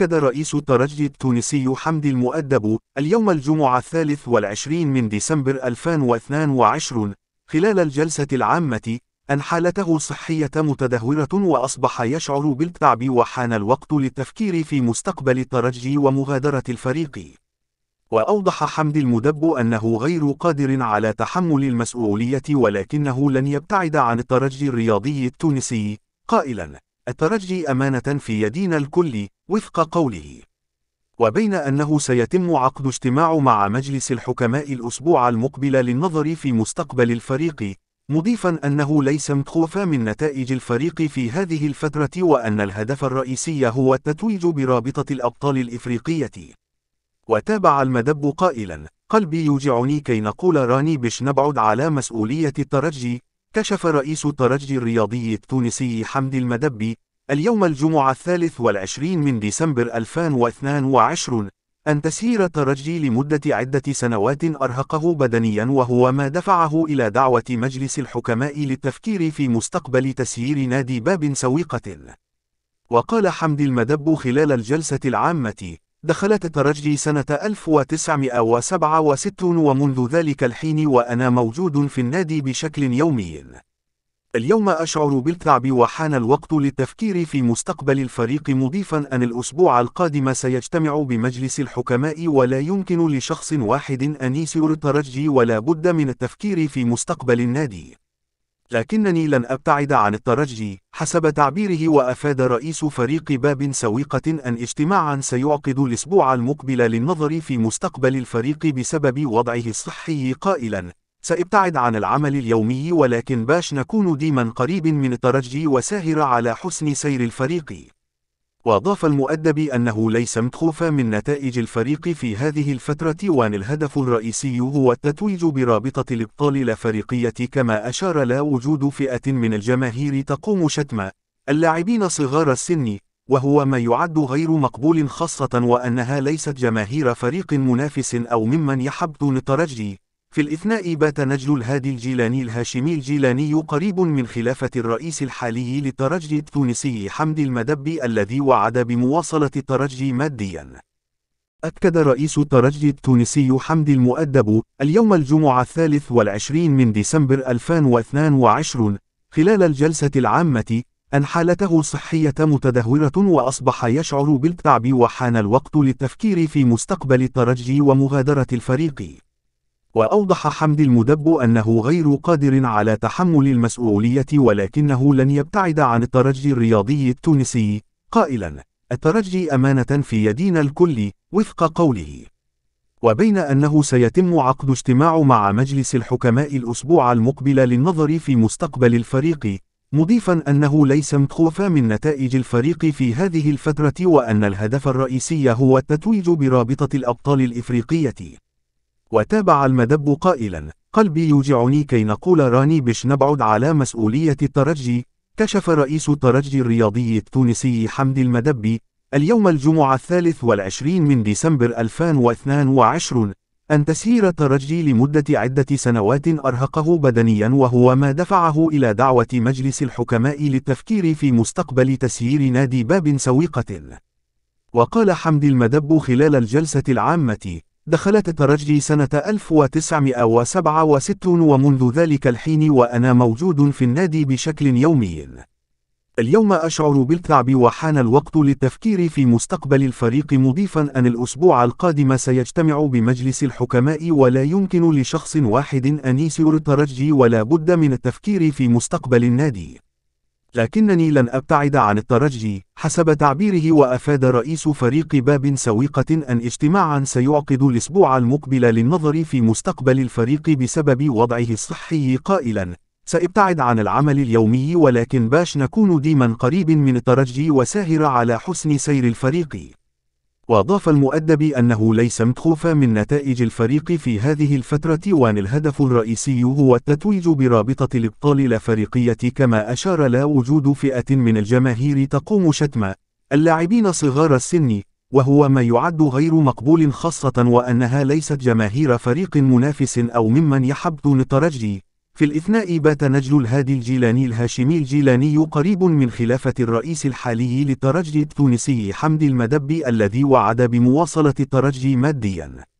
أكد رئيس الترجي التونسي حمدي المؤدب اليوم الجمعة 23 من ديسمبر 2022 خلال الجلسة العامة أن حالته الصحية متدهورة وأصبح يشعر بالتعب وحان الوقت للتفكير في مستقبل الترجي ومغادرة الفريق. وأوضح حمدي المدب أنه غير قادر على تحمل المسؤولية ولكنه لن يبتعد عن الترجي الرياضي التونسي، قائلا: الترجي أمانة في يدينا الكل وفق قوله. وبين أنه سيتم عقد اجتماع مع مجلس الحكماء الأسبوع المقبل للنظر في مستقبل الفريق، مضيفا أنه ليس متخوفا من نتائج الفريق في هذه الفترة وأن الهدف الرئيسي هو التتويج برابطة الأبطال الإفريقية. وتابع المدب قائلا: قلبي يوجعني كي نقول راني باش نبعد على مسؤولية الترجي. كشف رئيس الترجي الرياضي التونسي حمدي المدب اليوم الجمعة 23 من ديسمبر 2022 أن تسيير الترجي لمدة عدة سنوات أرهقه بدنيا، وهو ما دفعه إلى دعوة مجلس الحكماء للتفكير في مستقبل تسيير نادي باب سويقة. وقال حمدي المدب خلال الجلسة العامة: دخلت الترجي سنة 1967 ومنذ ذلك الحين وأنا موجود في النادي بشكل يومي. اليوم أشعر بالتعب وحان الوقت للتفكير في مستقبل الفريق، مضيفا أن الأسبوع القادم سيجتمع بمجلس الحكماء ولا يمكن لشخص واحد أن يسير الترجي ولا بد من التفكير في مستقبل النادي. لكنني لن أبتعد عن الترجي حسب تعبيره. وأفاد رئيس فريق باب سويقة أن اجتماعا سيعقد الأسبوع المقبل للنظر في مستقبل الفريق بسبب وضعه الصحي، قائلا: سأبتعد عن العمل اليومي ولكن باش نكون ديما قريب من الترجي وساهر على حسن سير الفريق. وأضاف المؤدب أنه ليس متخوفا من نتائج الفريق في هذه الفترة وأن الهدف الرئيسي هو التتويج برابطة الأبطال الأفريقية، كما أشار لا وجود فئة من الجماهير تقوم شتم اللاعبين صغار السن، وهو ما يعد غير مقبول، خاصة وأنها ليست جماهير فريق منافس أو ممن يحبطون الترجي. في الإثناء بات نجل الهادي الجيلاني الهاشمي الجيلاني قريب من خلافة الرئيس الحالي للترجي التونسي حمدي المدب الذي وعد بمواصلة الترجي ماديا. أكد رئيس الترجي التونسي حمدي المؤدب اليوم الجمعة 23 من ديسمبر 2022 خلال الجلسة العامة أن حالته الصحية متدهورة وأصبح يشعر بالتعب وحان الوقت للتفكير في مستقبل الترجي ومغادرة الفريق. وأوضح حمدي المدب أنه غير قادر على تحمل المسؤولية ولكنه لن يبتعد عن الترجي الرياضي التونسي، قائلا: الترجي أمانة في يدينا الكل وفق قوله. وبين أنه سيتم عقد اجتماع مع مجلس الحكماء الأسبوع المقبل للنظر في مستقبل الفريق، مضيفا أنه ليس متخوفا من نتائج الفريق في هذه الفترة وأن الهدف الرئيسي هو التتويج برابطة الأبطال الإفريقية. وتابع المدب قائلا: قلبي يوجعني كي نقول راني باش نبعد على مسؤولية الترجي. كشف رئيس الترجي الرياضي التونسي حمدي المدب اليوم الجمعة 23 من ديسمبر 2022 أن تسيير الترجي لمدة عدة سنوات أرهقه بدنيا، وهو ما دفعه إلى دعوة مجلس الحكماء للتفكير في مستقبل تسيير نادي باب سويقة. وقال حمدي المدب خلال الجلسة العامة: دخلت الترجي سنة 1967 ومنذ ذلك الحين وأنا موجود في النادي بشكل يومي. اليوم أشعر بالتعب وحان الوقت للتفكير في مستقبل الفريق، مضيفا أن الأسبوع القادم سيجتمع بمجلس الحكماء ولا يمكن لشخص واحد أن يسير الترجي ولا بد من التفكير في مستقبل النادي. لكنني لن أبتعد عن الترجي حسب تعبيره. وأفاد رئيس فريق باب سويقة أن اجتماعا سيعقد الأسبوع المقبل للنظر في مستقبل الفريق بسبب وضعه الصحي، قائلا: سأبتعد عن العمل اليومي ولكن باش نكون ديما قريب من الترجي وساهر على حسن سير الفريق. وأضاف المؤدب أنه ليس متخوفا من نتائج الفريق في هذه الفترة وأن الهدف الرئيسي هو التتويج برابطة الأبطال الأفريقية، كما أشار لا وجود فئة من الجماهير تقوم شتم اللاعبين صغار السن، وهو ما يعد غير مقبول، خاصة وأنها ليست جماهير فريق منافس أو ممن يحبطون الترجي. في الإثناء بات نجل الهادي الجيلاني الهاشمي الجيلاني قريب من خلافة الرئيس الحالي للترجي التونسي حمدي المدبي الذي وعد بمواصلة الترجي مادياً.